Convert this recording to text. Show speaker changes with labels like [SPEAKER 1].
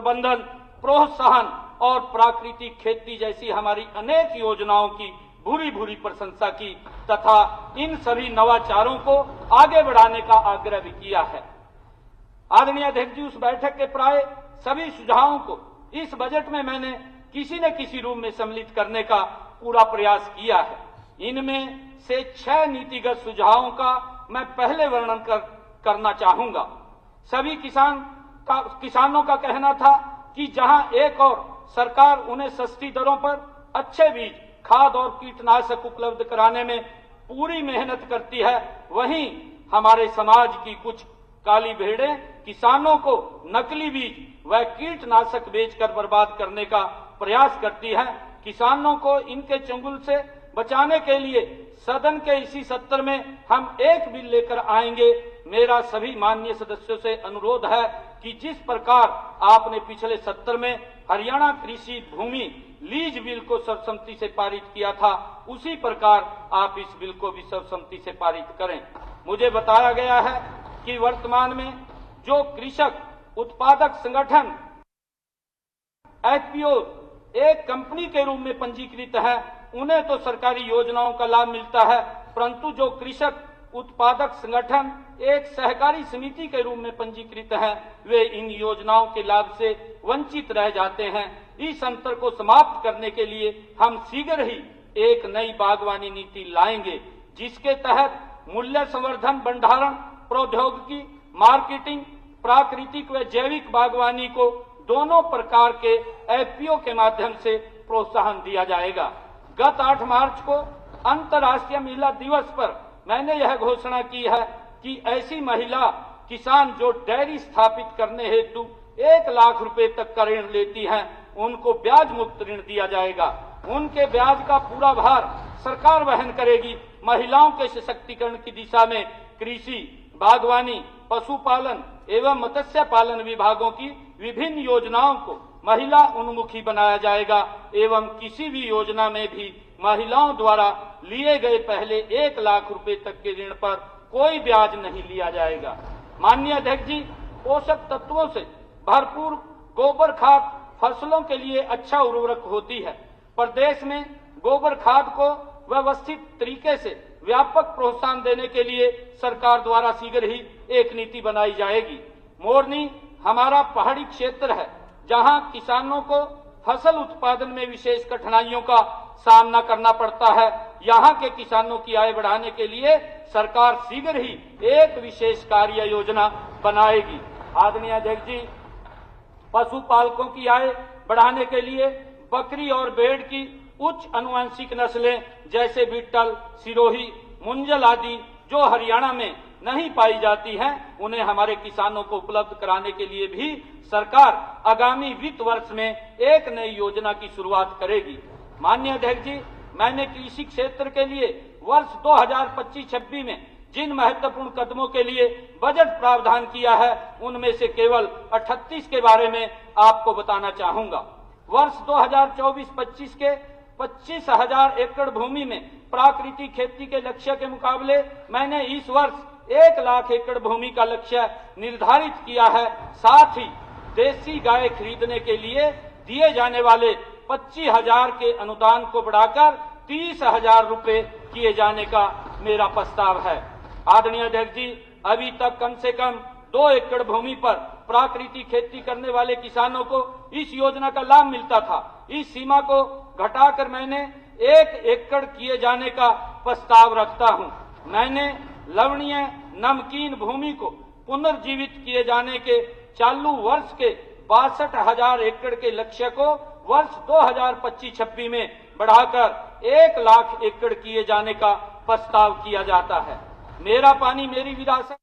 [SPEAKER 1] प्रबंधन, प्रोत्साहन और प्राकृतिक खेती जैसी हमारी अनेक योजनाओं की भूरी भूरी प्रशंसा की तथा इन सभी नवाचारों को आगे बढ़ाने का आग्रह भी किया है। आदरणीय अध्यक्ष जी, उस बैठक के प्राय सभी सुझावों को इस बजट में मैंने किसी न किसी रूप में सम्मिलित करने का पूरा प्रयास किया है। इनमें से 6 नीतिगत सुझावों का मैं पहले वर्णन करना चाहूंगा। सभी किसानों का कहना था कि जहां एक और सरकार उन्हें सस्ती दरों पर अच्छे बीज, खाद और कीटनाशक उपलब्ध कराने में पूरी मेहनत करती है, वहीं हमारे समाज की कुछ काली भेड़ें किसानों को नकली बीज व कीटनाशक बेचकर बर्बाद करने का प्रयास करती हैं। किसानों को इनके चंगुल से बचाने के लिए सदन के इसी सत्र में हम एक बिल लेकर आएंगे। मेरा सभी माननीय सदस्यों से अनुरोध है कि जिस प्रकार आपने पिछले सत्र में हरियाणा कृषि भूमि लीज बिल को सर्वसम्मति से पारित किया था, उसी प्रकार आप इस बिल को भी सर्वसम्मति से पारित करें। मुझे बताया गया है कि वर्तमान में जो कृषक उत्पादक संगठन एफपीओ एक कंपनी के रूप में पंजीकृत है, उन्हें तो सरकारी योजनाओं का लाभ मिलता है, परंतु जो कृषक उत्पादक संगठन एक सहकारी समिति के रूप में पंजीकृत है, वे इन योजनाओं के लाभ से वंचित रह जाते हैं। इस अंतर को समाप्त करने के लिए हम शीघ्र ही एक नई बागवानी नीति लाएंगे, जिसके तहत मूल्य संवर्धन, भंडारण, प्रौद्योगिकी, मार्केटिंग, प्राकृतिक व जैविक बागवानी को दोनों प्रकार के एफपीओ के माध्यम से प्रोत्साहन दिया जाएगा। गत 8 मार्च को अंतर्राष्ट्रीय महिला दिवस पर मैंने यह घोषणा की है कि ऐसी महिला किसान जो डेयरी स्थापित करने हेतु 1 लाख रुपए तक का ऋण लेती हैं, उनको ब्याज मुक्त ऋण दिया जाएगा। उनके ब्याज का पूरा भार सरकार वहन करेगी। महिलाओं के सशक्तिकरण की दिशा में कृषि, बागवानी, पशुपालन एवं मत्स्य पालन विभागों की विभिन्न योजनाओं को महिला उन्मुखी बनाया जाएगा एवं किसी भी योजना में भी महिलाओं द्वारा लिए गए पहले 1 लाख रुपए तक के ऋण पर कोई ब्याज नहीं लिया जाएगा। माननीय अध्यक्ष जी, पोषक तत्वों से भरपूर गोबर खाद फसलों के लिए अच्छा उर्वरक होती है। प्रदेश में गोबर खाद को व्यवस्थित तरीके से व्यापक प्रोत्साहन देने के लिए सरकार द्वारा शीघ्र ही एक नीति बनाई जाएगी। मोरनी हमारा पहाड़ी क्षेत्र है, जहां किसानों को फसल उत्पादन में विशेष कठिनाइयों का सामना करना पड़ता है। यहां के किसानों की आय बढ़ाने के लिए सरकार शीघ्र ही एक विशेष कार्य योजना बनाएगी। आदरणीय अध्यक्ष जी, पशुपालकों की आय बढ़ाने के लिए बकरी और भेड़ की उच्च अनुवांशिक नस्लें जैसे बीटल, सिरोही, मुंजल आदि जो हरियाणा में नहीं पाई जाती हैं, उन्हें हमारे किसानों को उपलब्ध कराने के लिए भी सरकार आगामी वित्त वर्ष में एक नई योजना की शुरुआत करेगी। माननीय अध्यक्ष जी, मैंने कृषि क्षेत्र के लिए वर्ष 2025-26 में जिन महत्वपूर्ण कदमों के लिए बजट प्रावधान किया है, उनमें से केवल 38 के बारे में आपको बताना चाहूंगा। वर्ष 2024-25 के 25,000 एकड़ भूमि में प्राकृतिक खेती के लक्ष्य के मुकाबले मैंने इस वर्ष 1 लाख एकड़ भूमि का लक्ष्य निर्धारित किया है। साथ ही देसी गाय खरीदने के लिए दिए जाने वाले 25,000 के अनुदान को बढ़ाकर 30,000 रुपए किए जाने का मेरा प्रस्ताव है। आदरणीय अध्यक्ष जी, अभी तक कम से कम 2 एकड़ भूमि पर प्राकृतिक खेती करने वाले किसानों को इस योजना का लाभ मिलता था। इस सीमा को घटाकर मैंने 1 एकड़ किए जाने का प्रस्ताव रखता हूं। मैंने लवणीय नमकीन भूमि को पुनर्जीवित किए जाने के चालू वर्ष के 62,000 एकड़ के लक्ष्य को वर्ष 2025-26 में बढ़ाकर 1 लाख एकड़ किए जाने का प्रस्ताव किया जाता है। मेरा पानी मेरी विरासत।